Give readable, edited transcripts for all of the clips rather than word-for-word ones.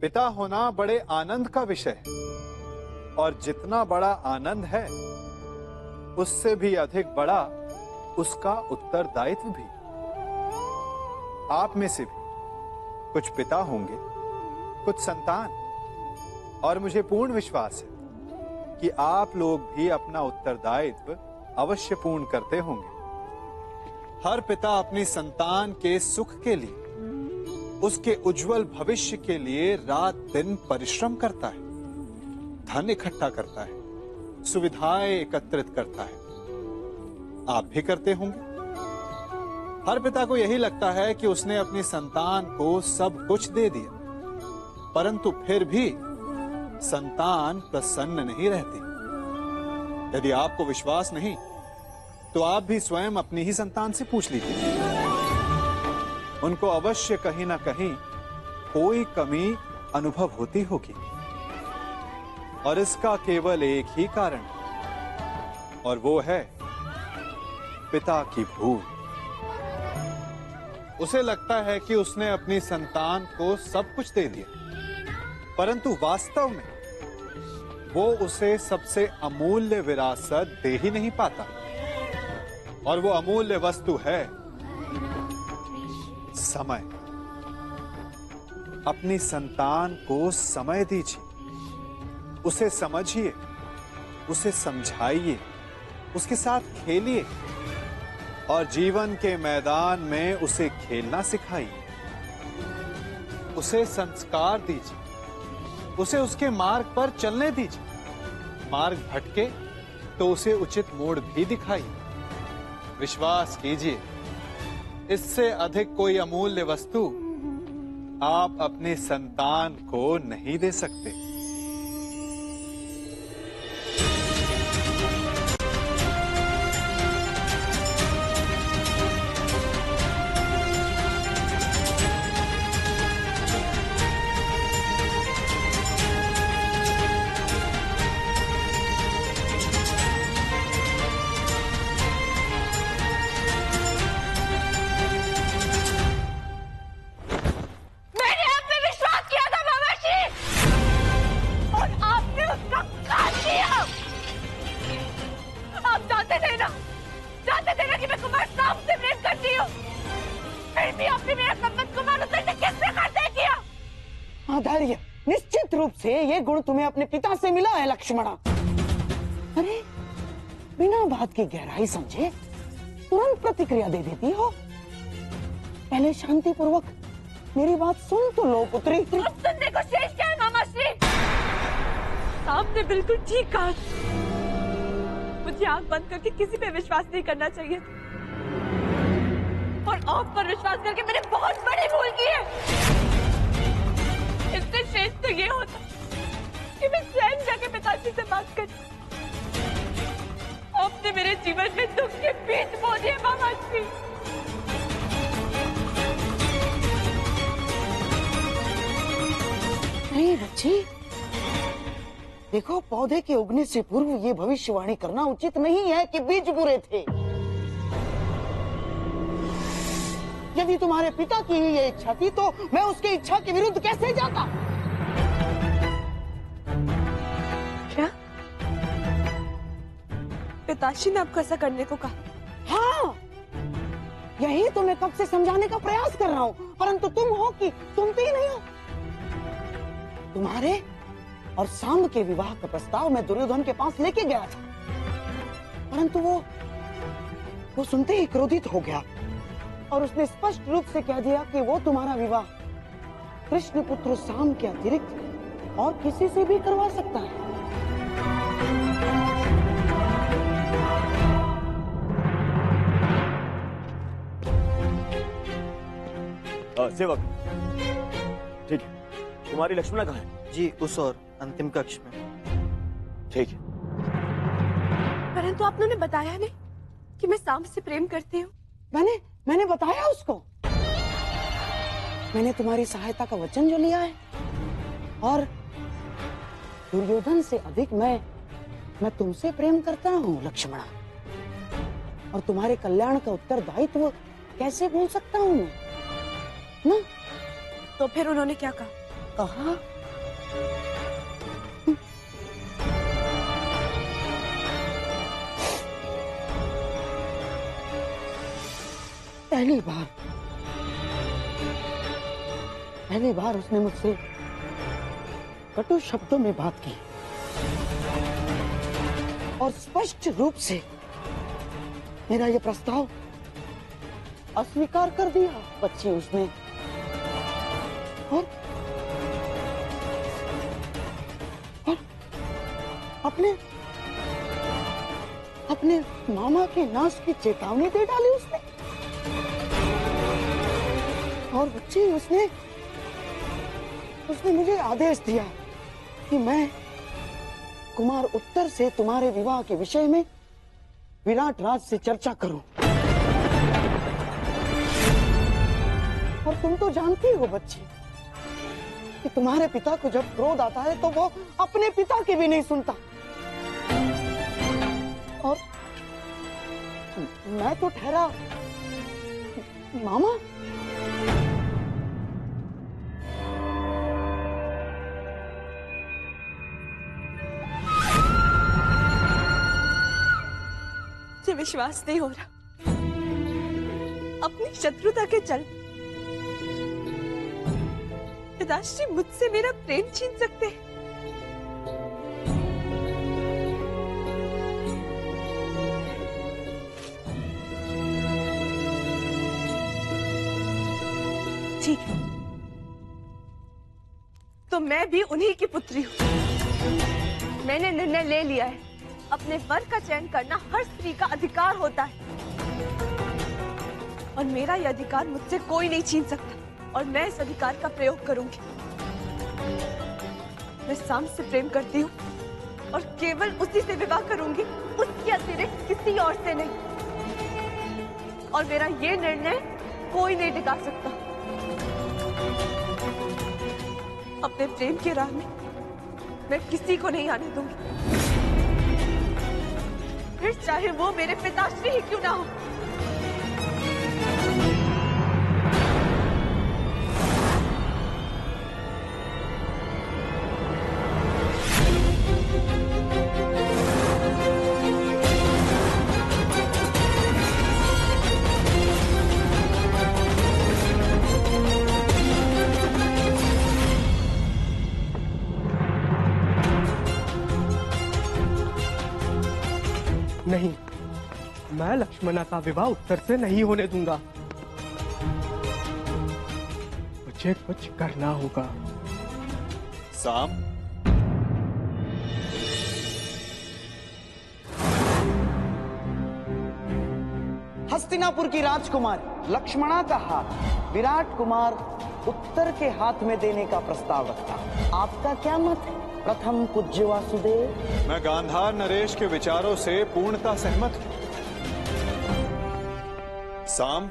पिता होना बड़े आनंद का विषय है, और जितना बड़ा आनंद है उससे भी अधिक बड़ा उसका उत्तरदायित्व भी। आप में से भी कुछ पिता होंगे, कुछ संतान, और मुझे पूर्ण विश्वास है कि आप लोग भी अपना उत्तरदायित्व अवश्य पूर्ण करते होंगे। हर पिता अपनी संतान के सुख के लिए, उसके उज्जवल भविष्य के लिए रात दिन परिश्रम करता है, धन इकट्ठा करता है, सुविधाएं एकत्रित करता है। आप भी करते होंगे। हर पिता को यही लगता है कि उसने अपनी संतान को सब कुछ दे दिया, परंतु फिर भी संतान प्रसन्न नहीं रहती। यदि आपको विश्वास नहीं तो आप भी स्वयं अपनी ही संतान से पूछ लीजिए। उनको अवश्य कहीं ना कहीं कोई कमी अनुभव होती होगी, और इसका केवल एक ही कारण, और वो है पिता की भूल। उसे लगता है कि उसने अपनी संतान को सब कुछ दे दिया, परंतु वास्तव में वो उसे सबसे अमूल्य विरासत दे ही नहीं पाता, और वो अमूल्य वस्तु है समय। अपनी संतान को समय दीजिए, उसे समझिए, उसे समझाइए, उसके साथ खेलिए, और जीवन के मैदान में उसे खेलना सिखाइए। उसे संस्कार दीजिए, उसे उसके मार्ग पर चलने दीजिए। मार्ग भटके तो उसे उचित मोड़ भी दिखाइए। विश्वास कीजिए, इससे अधिक कोई अमूल्य वस्तु आप अपने संतान को नहीं दे सकते। निश्चित रूप से ये गुण तुम्हें अपने पिता से मिला है लक्ष्मणा। अरे बिना बात की गहराई समझे तुरंत प्रतिक्रिया दे देती हो। पहले शांति पूर्वक मेरी बात सुन तो लो पुत्री। अब सुनने को शेष क्या है मामाश्री? आपने बिल्कुल ठीक कहा। मुझे आंख बंद करके किसी पे विश्वास नहीं करना चाहिए, और आप पर विश्वास करके मैंने बहुत बड़ी भूल की है। इससे शेष तो ये होता कि मैं स्वयं जाके पिताजी से बात कर। आपने मेरे जीवन में दुख के बीज बो दिए मामाश्री। नहीं बच्ची, देखो पौधे के उगने से पूर्व ये भविष्यवाणी करना उचित नहीं है कि बीज बुरे थे। यदि तुम्हारे पिता की ही ये इच्छा थी तो मैं उसकी इच्छा के विरुद्ध कैसे जाता? क्या पिताश्री ने आपको ऐसा करने को कहा? हाँ, यही तो मैं कब से समझाने का प्रयास कर रहा हूँ, परंतु तुम हो कि सुनते ही नहीं हो। तुम्हारे और सांब के विवाह का प्रस्ताव मैं दुर्योधन के पास लेके गया था, परंतु वो सुनते ही क्रोधित हो गया, और उसने स्पष्ट रूप से कह दिया कि वो तुम्हारा विवाह कृष्ण पुत्र सांब के अतिरिक्त और किसी से भी करवा सकता है। सेवक, ठीक है, तुम्हारी लक्ष्मणा कहाँ है? जी उस और अंतिम कक्ष में। ठीक है। परंतु आपने उन्हें बताया नहीं कि मैं सांब से प्रेम करती हूँ। मैंने बताया उसको। मैंने तुम्हारी सहायता का वचन जो लिया है, और दुर्योधन से अधिक मैं तुमसे प्रेम करता हूँ लक्ष्मणा, और तुम्हारे कल्याण का उत्तरदायित्व कैसे भूल सकता हूँ मैं ना? तो फिर उन्होंने क्या कहा? कहा? पहली बार उसने मुझसे कटु शब्दों में बात की और स्पष्ट रूप से मेरा यह प्रस्ताव अस्वीकार कर दिया बच्ची उसने। और अपने मामा के नाश की चेतावनी दे डाली उसने। और बच्ची उसने मुझे आदेश दिया कि मैं कुमार उत्तर से तुम्हारे विवाह के विषय में विराट राज से चर्चा करूं। और तुम तो जानती हो बच्ची कि तुम्हारे पिता को जब क्रोध आता है तो वो अपने पिता की भी नहीं सुनता। और मैं तो ठहरा मामा। मुझे विश्वास नहीं हो रहा अपनी शत्रुता के चल पिताश्री मुझसे मेरा प्रेम छीन सकते हैं। ठीक है, तो मैं भी उन्हीं की पुत्री हूँ। मैंने निर्णय ले लिया है, अपने वर का चयन करना हर स्त्री का अधिकार होता है और मेरा यह अधिकार मुझसे कोई नहीं छीन सकता और मैं इस अधिकार का प्रयोग करूंगी। मैं साम से प्रेम करती हूँ और केवल उसी से विवाह करूंगी, उसके अतिरिक्त किसी और से नहीं। और मेरा ये निर्णय कोई नहीं टिका सकता। अपने प्रेम की राह में मैं किसी को नहीं आने दूंगी, फिर चाहे वो मेरे पिताश्री ही क्यों ना हो। नहीं, मैं लक्ष्मणा का विवाह उत्तर से नहीं होने दूंगा। मुझे कुछ करना होगा। साम, हस्तिनापुर की राजकुमारी लक्ष्मणा का हाथ विराट कुमार उत्तर के हाथ में देने का प्रस्ताव रखता। आपका क्या मत है प्रथम पूज्य वासुदेव? मैं गांधार नरेश के विचारों से पूर्णतः सहमत हूं। साम,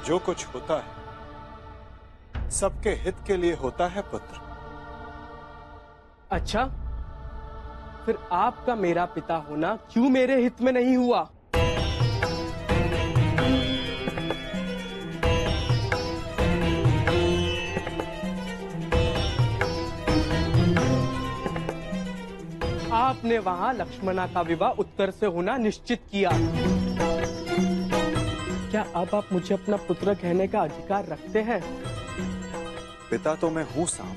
जो कुछ होता है सबके हित के लिए होता है पुत्र। अच्छा, फिर आपका मेरा पिता होना क्यों मेरे हित में नहीं हुआ? आपने वहां लक्ष्मणा का विवाह उत्तर से होना निश्चित किया। क्या अब आप मुझे अपना पुत्र कहने का अधिकार रखते हैं? पिता तो मैं हूं साम,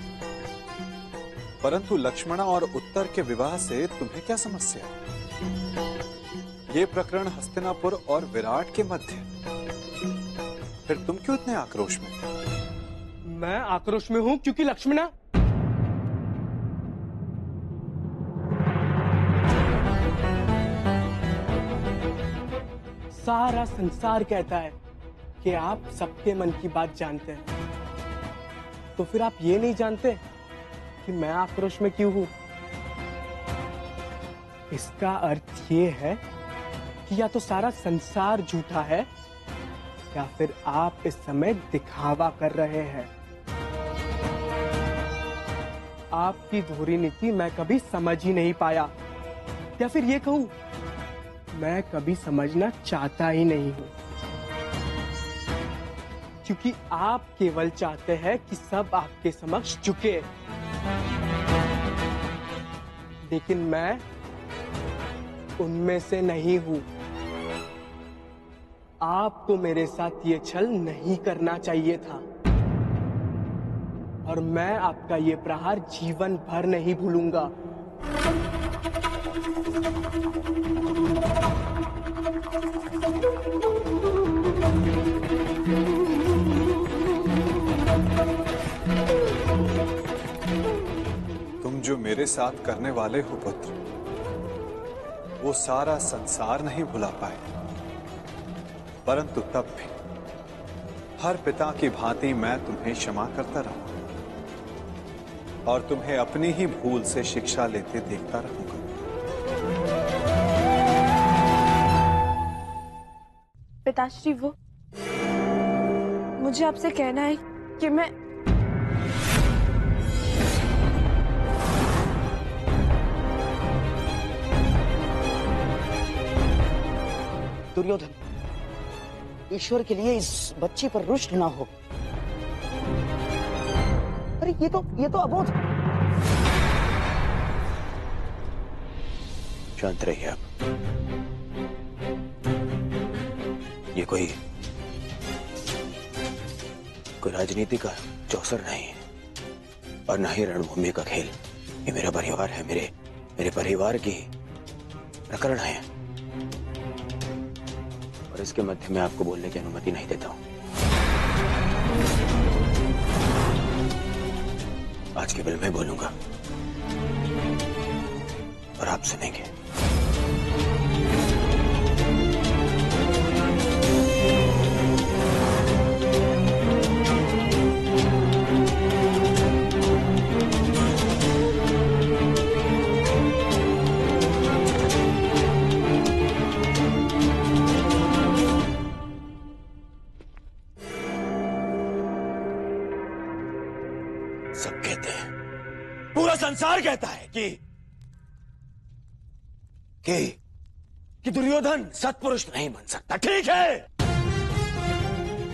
परंतु लक्ष्मणा और उत्तर के विवाह से तुम्हें क्या समस्या है? ये प्रकरण हस्तिनापुर और विराट के मध्य है। फिर तुम क्यों इतने आक्रोश में? मैं आक्रोश में हूं क्योंकि लक्ष्मणा सारा संसार कहता है कि आप सबके मन की बात जानते हैं, तो फिर आप ये नहीं जानते कि मैं आक्रोश में क्यों हूं? इसका अर्थ ये है कि या तो सारा संसार झूठा है या फिर आप इस समय दिखावा कर रहे हैं। आपकी धोरी नीति मैं कभी समझ ही नहीं पाया, या फिर ये कहूं मैं कभी समझना चाहता ही नहीं हूं। क्योंकि आप केवल चाहते हैं कि सब आपके समक्ष झुके। लेकिन मैं उनमें से नहीं हूं। आपको मेरे साथ ये छल नहीं करना चाहिए था, और मैं आपका ये प्रहार जीवन भर नहीं भूलूंगा। तुम जो मेरे साथ करने वाले हो पुत्र, वो सारा संसार नहीं भुला पाए, परंतु तब भी हर पिता की भांति मैं तुम्हें क्षमा करता रहूंगा और तुम्हें अपनी ही भूल से शिक्षा लेते देखता रहूंगा। पिताश्री, वो मुझे आपसे कहना है कि मैं दुर्योधन, ईश्वर के लिए इस बच्ची पर रुष्ट ना हो। अरे ये तो अबोध। शांत रहिए आप। ये कोई राजनीति का चौसर नहीं है और ना ही रणभूमि का खेल। ये मेरा परिवार है, मेरे परिवार की प्रकरण है, और इसके मध्य में आपको बोलने की अनुमति नहीं देता हूं। आज केवल मैं बोलूंगा और आप सुनेंगे। सब कहते हैं, पूरा संसार कहता है कि दुर्योधन सत्पुरुष नहीं बन सकता। ठीक है,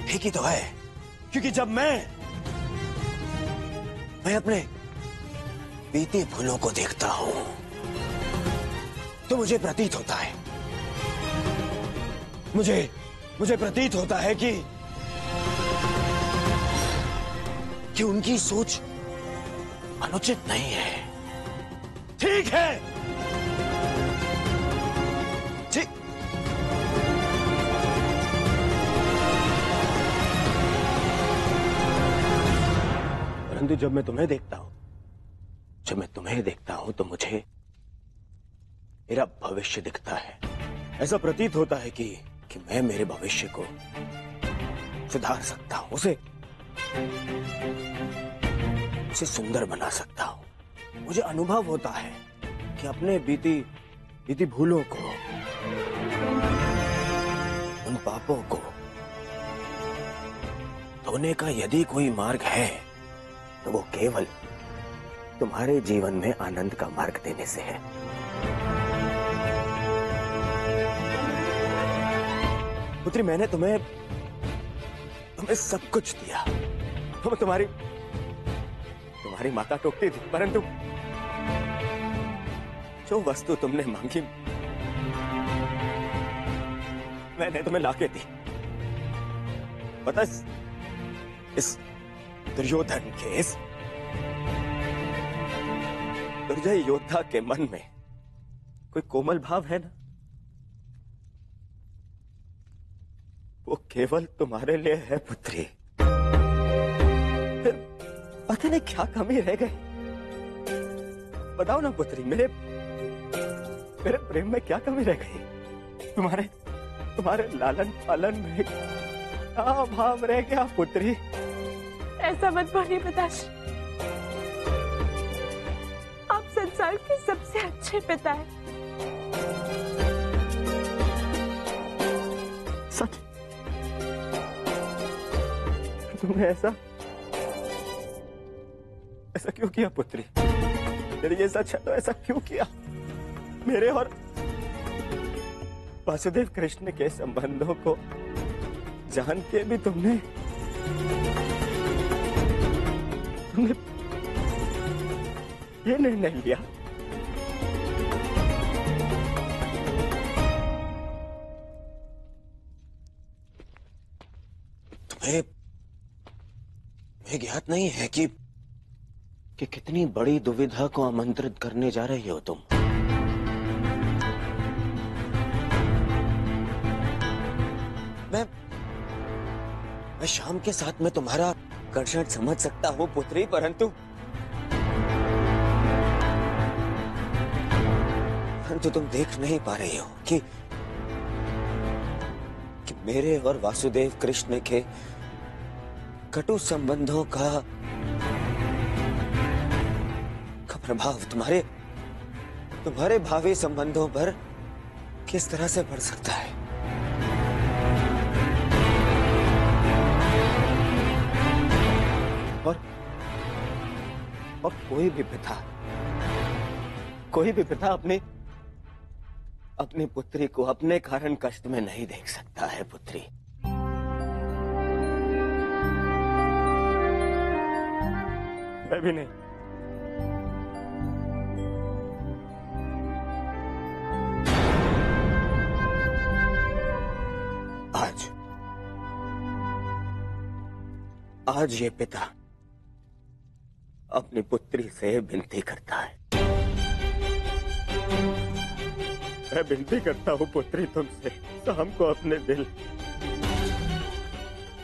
ठीक ही तो है, क्योंकि जब मैं अपने बीती भूलों को देखता हूं तो मुझे प्रतीत होता है, मुझे प्रतीत होता है कि उनकी सोच अनुचित नहीं है। ठीक है, ठीक। परंतु जब मैं तुम्हें देखता हूं तो मुझे मेरा भविष्य दिखता है। ऐसा प्रतीत होता है कि मैं मेरे भविष्य को सुधार सकता हूं, उसे सुंदर बना सकता हूं। मुझे अनुभव होता है कि अपने बीती भूलों को, उन पापों को धोने का यदि कोई मार्ग है तो वो केवल तुम्हारे जीवन में आनंद का मार्ग देने से है। पुत्री, मैंने तुम्हें सब कुछ दिया। तुम्हारी माता टोकती थी, परंतु जो वस्तु तुमने मांगी मैंने तुम्हें लाके दी। पता, इस दुर्योधन के, इस दुर्जय योद्धा के मन में कोई कोमल भाव है ना, वो केवल तुम्हारे लिए है पुत्री। फिर पता नहीं क्या कमी रह गई, बताओ ना पुत्री, मेरे प्रेम में क्या कमी रह गई? तुम्हारे लालन पालन में क्या भाव रह गया पुत्री? ऐसा मत बोलिए पिताश्री, आप संसार के सबसे अच्छे पिता हैं। सच? तुमने ऐसा क्यों किया पुत्री? यदि ये सच है तो ऐसा क्यों किया? मेरे और वासुदेव कृष्ण के संबंधों को जान के भी तुमने तुमने ये निर्णय लिया? तुम्हें ज्ञात नहीं है कि कितनी बड़ी दुविधा को आमंत्रित करने जा रही हो तुम? मैं शाम के साथ में तुम्हारा आकर्षण समझ सकता हूं पुत्री, परंतु तुम देख नहीं पा रही हो कि मेरे और वासुदेव कृष्ण के कटु संबंधों का प्रभाव तुम्हारे भावी संबंधों पर किस तरह से पड़ सकता है। और कोई भी पिता अपनी पुत्री को अपने कारण कष्ट में नहीं देख सकता है पुत्री। मैं भी नहीं। आज ये पिता अपनी पुत्री से विनती करता है। मैं विनती करता हूँ पुत्री तुमसे, शाम को अपने दिल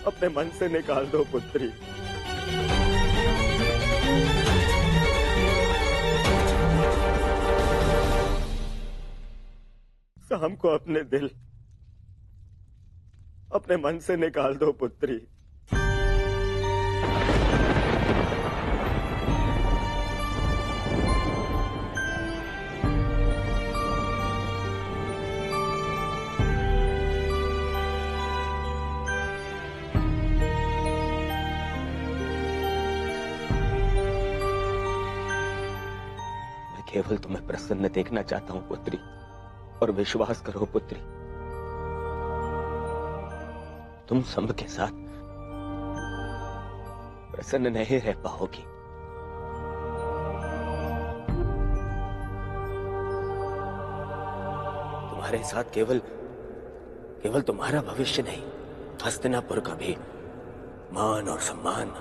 अपने मन से निकाल दो पुत्री। शाम को अपने दिल अपने मन से निकाल दो पुत्री। केवल तुम्हें प्रसन्न देखना चाहता हूं पुत्री, और विश्वास करो पुत्री, तुम संभ के साथ प्रसन्न नहीं रह पाओगी। तुम्हारे साथ केवल तुम्हारा भविष्य नहीं, हस्तिनापुर का भी मान और सम्मान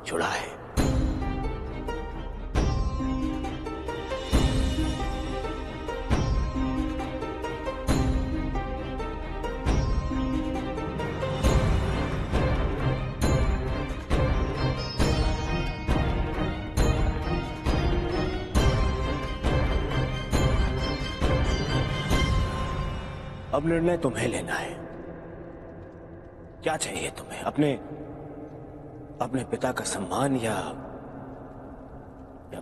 जुड़ा है। अब निर्णय तुम्हें लेना है। क्या चाहिए तुम्हें? अपने पिता का सम्मान या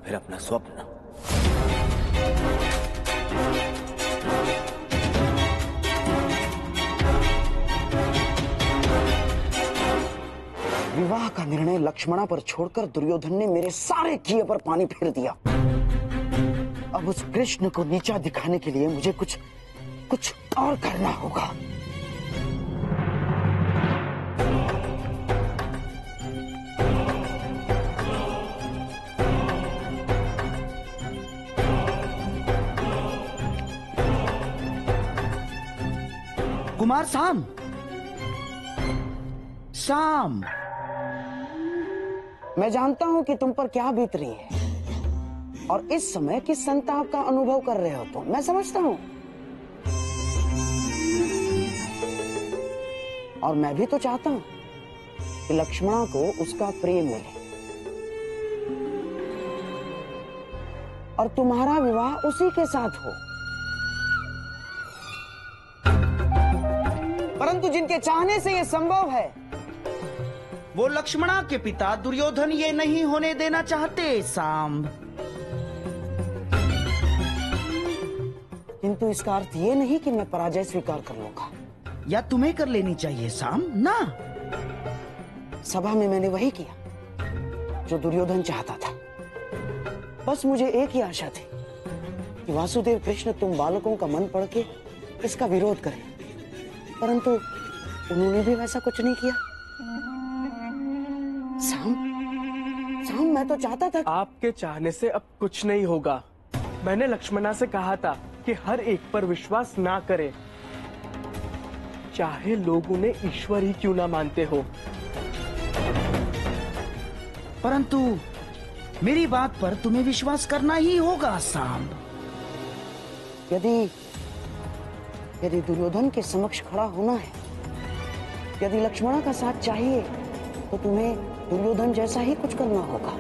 फिर अपना स्वप्न? विवाह का निर्णय लक्ष्मणा पर छोड़कर दुर्योधन ने मेरे सारे किए पर पानी फेर दिया। अब उस कृष्ण को नीचा दिखाने के लिए मुझे कुछ और करना होगा। कुमार शाम, मैं जानता हूं कि तुम पर क्या बीत रही है और इस समय किस संताप का अनुभव कर रहे हो तुम। मैं समझता हूं, और मैं भी तो चाहता हूं कि लक्ष्मणा को उसका प्रेम मिले और तुम्हारा विवाह उसी के साथ हो। परंतु जिनके चाहने से यह संभव है, वो लक्ष्मणा के पिता दुर्योधन ये नहीं होने देना चाहते शाम। किंतु इसका अर्थ ये नहीं कि मैं पराजय स्वीकार कर लूंगा। या तुम्हें कर लेनी चाहिए शाम ना। सभा में मैंने वही किया जो दुर्योधन चाहता था। बस मुझे एक ही आशा थी कि वासुदेव कृष्ण तुम बालकों का मन पढ़ के इसका विरोध करें, परंतु उन्होंने भी वैसा कुछ नहीं किया। शाम मैं तो चाहता था आपके चाहने से अब कुछ नहीं होगा। मैंने लक्ष्मणा से कहा था कि हर एक पर विश्वास ना करे, चाहे लोग उन्हें ईश्वर ही क्यों ना मानते हो। परंतु मेरी बात पर तुम्हें विश्वास करना ही होगा शाम। यदि दुर्योधन के समक्ष खड़ा होना है, यदि लक्ष्मणा का साथ चाहिए, तो तुम्हें दुर्योधन जैसा ही कुछ करना होगा।